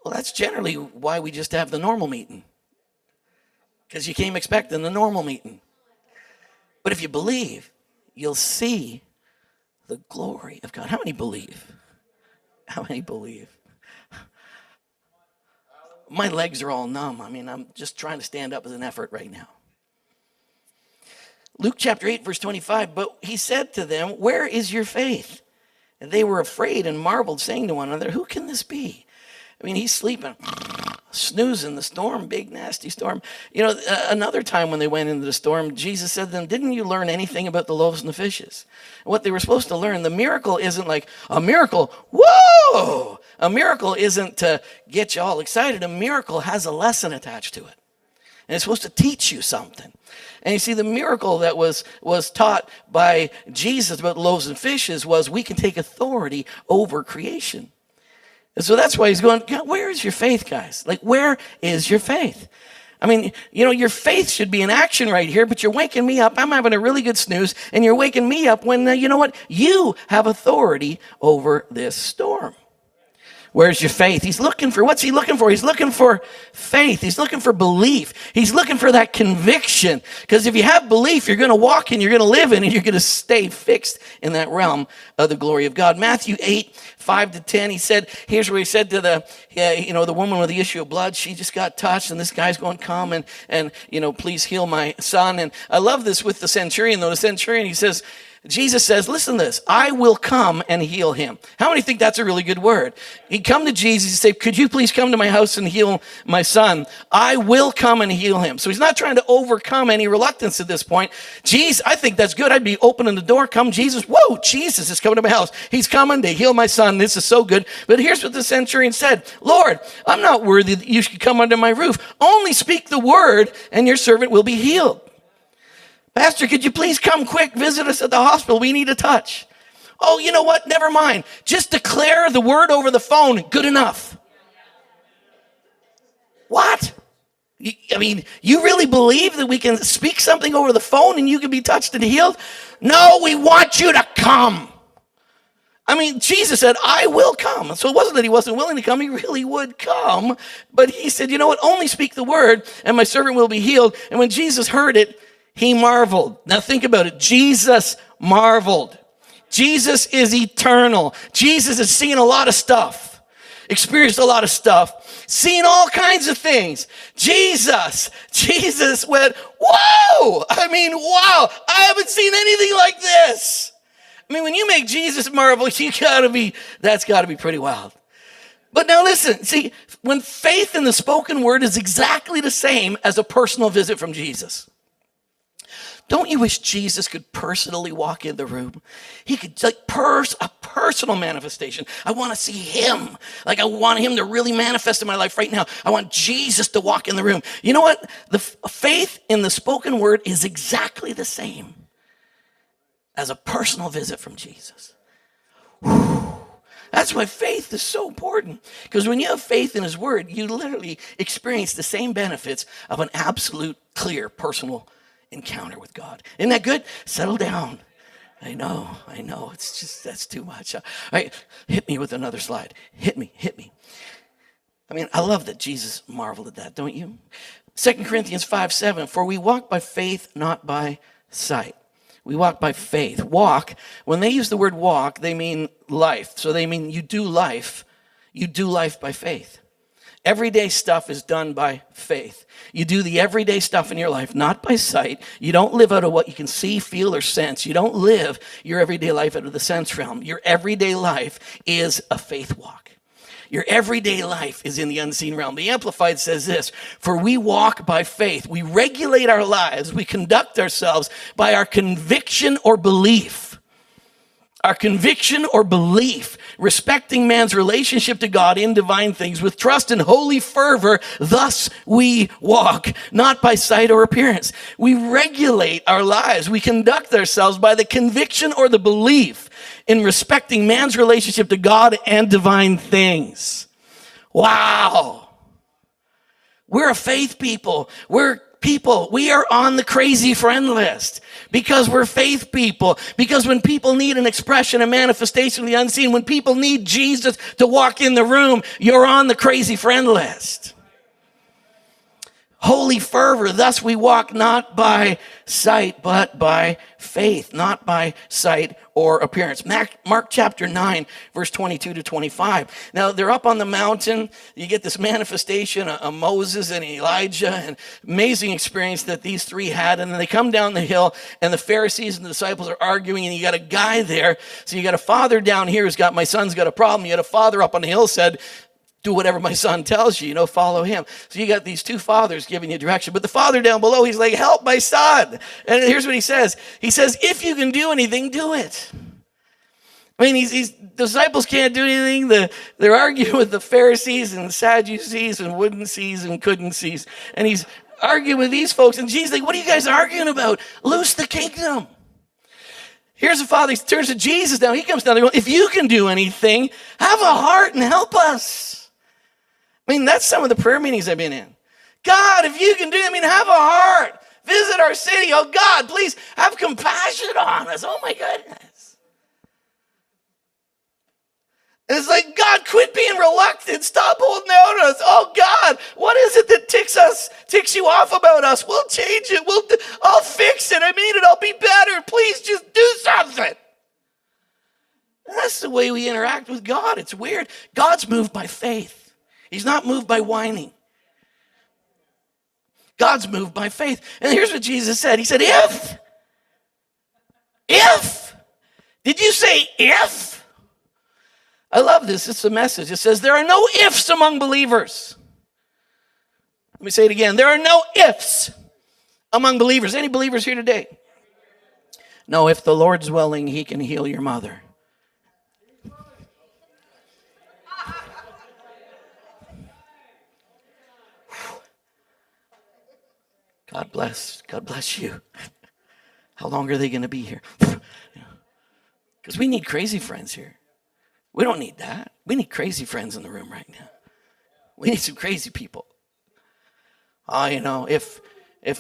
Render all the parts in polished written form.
Well, that's generally why we just have the normal meeting. Because you came expecting the normal meeting. But if you believe, you'll see the glory of God. How many believe? How many believe? My legs are all numb. I mean, I'm just trying to stand up as an effort right now. Luke chapter 8, verse 25, but he said to them, where is your faith? And they were afraid and marveled, saying to one another, who can this be? I mean, he's sleeping, snoozing the storm, big, nasty storm. You know, another time when they went into the storm, Jesus said to them, didn't you learn anything about the loaves and the fishes? What they were supposed to learn, the miracle isn't like a miracle, whoa! A miracle isn't to get you all excited. A miracle has a lesson attached to it. And it's supposed to teach you something. And you see, the miracle that was taught by Jesus about loaves and fishes was we can take authority over creation. And so that's why he's going, God, where is your faith, guys? Like, where is your faith? I mean, you know, your faith should be in action right here, but you're waking me up. I'm having a really good snooze, and you're waking me up when, you know what? You have authority over this storm. Where's your faith? He's looking for, what's he looking for? He's looking for faith. He's looking for belief. He's looking for that conviction. Because if you have belief, you're going to walk in, you're going to live in, and you're going to stay fixed in that realm of the glory of God. Matthew 8, 5 to 10, he said, here's where he said to the woman with the issue of blood, she just got touched, and this guy's going, come and please heal my son. And I love this with the centurion, though. The centurion, he says, Jesus says, listen to this, I will come and heal him. How many think that's a really good word? He'd come to Jesus and say, could you please come to my house and heal my son? I will come and heal him. So he's not trying to overcome any reluctance at this point. Jesus, I think that's good. I'd be opening the door. Come, Jesus. Whoa, Jesus is coming to my house. He's coming to heal my son. This is so good. But here's what the centurion said. Lord, I'm not worthy that you should come under my roof. Only speak the word and your servant will be healed. Pastor, could you please come quick, visit us at the hospital? We need a touch. Oh, you know what? Never mind. Just declare the word over the phone. Good enough. What? I mean, you really believe that we can speak something over the phone and you can be touched and healed? No, we want you to come. I mean, Jesus said, I will come. So it wasn't that he wasn't willing to come. He really would come. But he said, you know what? Only speak the word and my servant will be healed. And when Jesus heard it, he marveled. Now think about it. Jesus marveled. Jesus is eternal. Jesus has seen a lot of stuff, experienced a lot of stuff, seen all kinds of things. Jesus went, whoa! I mean, wow! I haven't seen anything like this. I mean, when you make Jesus marvel, that's gotta be pretty wild. But now listen, see, when faith in the spoken word is exactly the same as a personal visit from Jesus. Don't you wish Jesus could personally walk in the room? He could, like, a personal manifestation. I want to see him. Like, I want him to really manifest in my life right now. I want Jesus to walk in the room. You know what? The faith in the spoken word is exactly the same as a personal visit from Jesus. Whew. That's why faith is so important. Because when you have faith in his word, you literally experience the same benefits of an absolute, clear, personal encounter with God. Isn't that good? Settle down. I know. It's just, that's too much. All right, hit me with another slide. Hit me. I mean, I love that Jesus marveled at that, don't you? 2 Corinthians 5:7, for we walk by faith, not by sight. We walk by faith. Walk, when they use the word walk, they mean life. So they mean you do life by faith. Everyday stuff is done by faith. You do the everyday stuff in your life, not by sight. You don't live out of what you can see, feel, or sense. You don't live your everyday life out of the sense realm. Your everyday life is a faith walk. Your everyday life is in the unseen realm. The Amplified says this, for we walk by faith. We regulate our lives. We conduct ourselves by our conviction or belief. Our conviction or belief, respecting man's relationship to God in divine things with trust and holy fervor, thus we walk, not by sight or appearance. We regulate our lives. We conduct ourselves by the conviction or the belief in respecting man's relationship to God and divine things. Wow. We're a faith people. We're People, we are on the crazy friend list because we're faith people. Because when people need an expression, a manifestation of the unseen, when people need Jesus to walk in the room, you're on the crazy friend list. Holy fervor, thus we walk not by sight, but by faith, not by sight or appearance. Mark chapter 9, verse 22 to 25. Now, they're up on the mountain. You get this manifestation of Moses and Elijah, and amazing experience that these three had. And then they come down the hill, and the Pharisees and the disciples are arguing, and you got a guy there. So you got a father down here who's got, my son's got a problem. You got a father up on the hill said, do whatever my son tells you, follow him. So you got these two fathers giving you direction. But the father down below, he's like, help my son. And here's what he says. He says, if you can do anything, do it. I mean, the disciples can't do anything. They're arguing with the Pharisees and Sadducees and wouldn't sees and couldn't sees. And he's arguing with these folks. And Jesus is like, what are you guys arguing about? Loose the kingdom. Here's the father. He turns to Jesus now. He comes down there. If you can do anything, have a heart and help us. I mean, that's some of the prayer meetings I've been in. God, if you can do it, have a heart. Visit our city. Oh, God, please have compassion on us. Oh, my goodness. And it's like, God, quit being reluctant. Stop holding out on us. Oh, God, what is it that ticks you off about us? We'll change it. I'll fix it. It'll be better. Please just do something. And that's the way we interact with God. It's weird. God's moved by faith. He's not moved by whining. God's moved by faith. And here's what Jesus said. He said, if. Did you say if? I love this. It's a message. It says, there are no ifs among believers. Let me say it again. There are no ifs among believers. Any believers here today? No, if the Lord's willing, he can heal your mother. God bless you. How long are they going to be here? Because we need crazy friends here. We don't need that. We need crazy friends in the room right now. We need some crazy people. If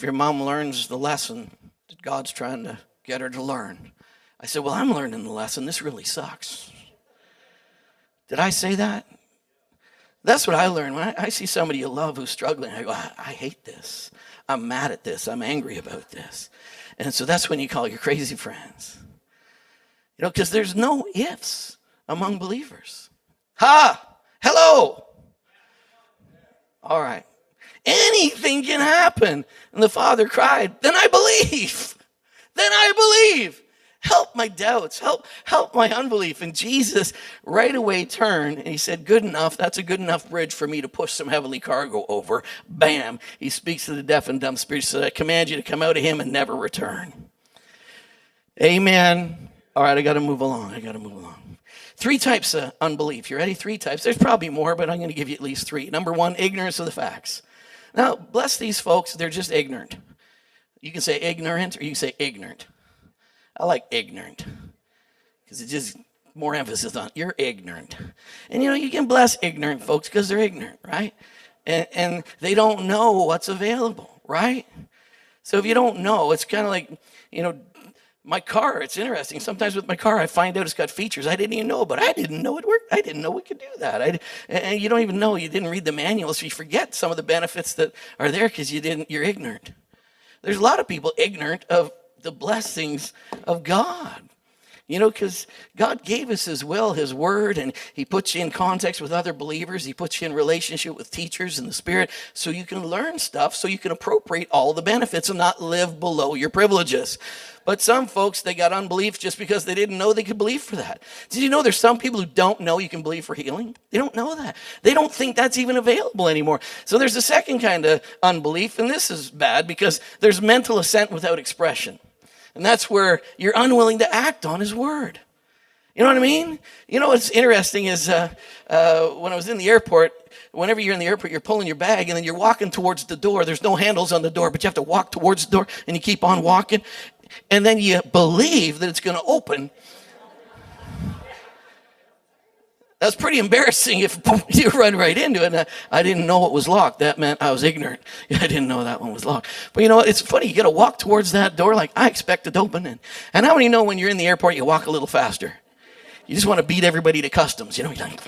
your mom learns the lesson that God's trying to get her to learn. I said, well, I'm learning the lesson. This really sucks. Did I say that? That's what I learned. When I see somebody you love who's struggling, I go, I hate this. I'm mad at this. I'm angry about this. And so that's when you call your crazy friends. Because there's no ifs among believers. Hello. All right. Anything can happen. And the father cried, then I believe. Help my doubts. Help my unbelief. And Jesus right away turned and he said, good enough. That's a good enough bridge for me to push some heavily cargo over. Bam. He speaks to the deaf and dumb spirits. So I command you to come out of him and never return. Amen. All right, I got to move along. 3 types of unbelief. You ready? 3 types. There's probably more, but I'm going to give you at least 3. Number 1, ignorance of the facts. Now, bless these folks. They're just ignorant. You can say ignorant or you can say ignorant. I like ignorant because it's just more emphasis on you're ignorant. And you can bless ignorant folks because they're ignorant, right? And they don't know what's available, right? So if you don't know, it's kind of like, my car, it's interesting. Sometimes with my car, I find out it's got features I didn't even know, but I didn't know it worked. I didn't know it could do that. And you don't even know, you didn't read the manual, so you forget some of the benefits that are there because you're ignorant. There's a lot of people ignorant of the blessings of God. Because God gave us his will, his word, and he puts you in context with other believers. He puts you in relationship with teachers in the spirit so you can learn stuff, so you can appropriate all the benefits and not live below your privileges. But some folks, they got unbelief just because they didn't know they could believe for that. Did you know there's some people who don't know you can believe for healing? They don't know that. They don't think that's even available anymore. So there's a second kind of unbelief, and this is bad because there's mental assent without expression. And that's where you're unwilling to act on his word. You know what I mean? What's interesting is when I was in the airport, whenever you're in the airport, you're pulling your bag and then you're walking towards the door. There's no handles on the door, but you have to walk towards the door and you keep on walking. And then you believe that it's going to open. That's pretty embarrassing if you run right into it. And I didn't know it was locked. That meant I was ignorant. I didn't know that one was locked. But you know what? It's funny. You got to walk towards that door like I expect it to open. And how many know when you're in the airport, you walk a little faster? You just want to beat everybody to customs. You know, you're like,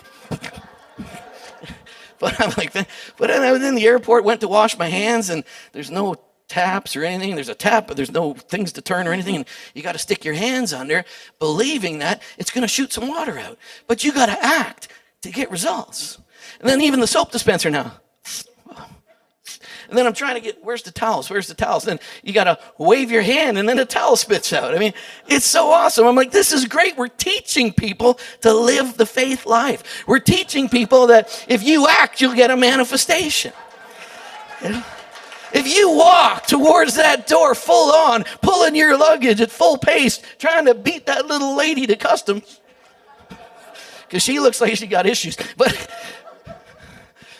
but I'm like, but I was in the airport, went to wash my hands, and there's no taps or anything. There's a tap, but there's no things to turn or anything. And you got to stick your hands under, believing that it's going to shoot some water out. But you got to act to get results. And then even the soap dispenser now. And then I'm trying to get, where's the towels? Where's the towels? Then you got to wave your hand and then a towel spits out. I mean, it's so awesome. I'm like, this is great. We're teaching people to live the faith life. We're teaching people that if you act, you'll get a manifestation. You know? If you walk towards that door full on, pulling your luggage at full pace, trying to beat that little lady to customs, because she looks like she got issues, but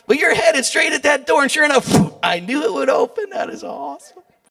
you're headed straight at that door, and sure enough, I knew it would open. That is awesome.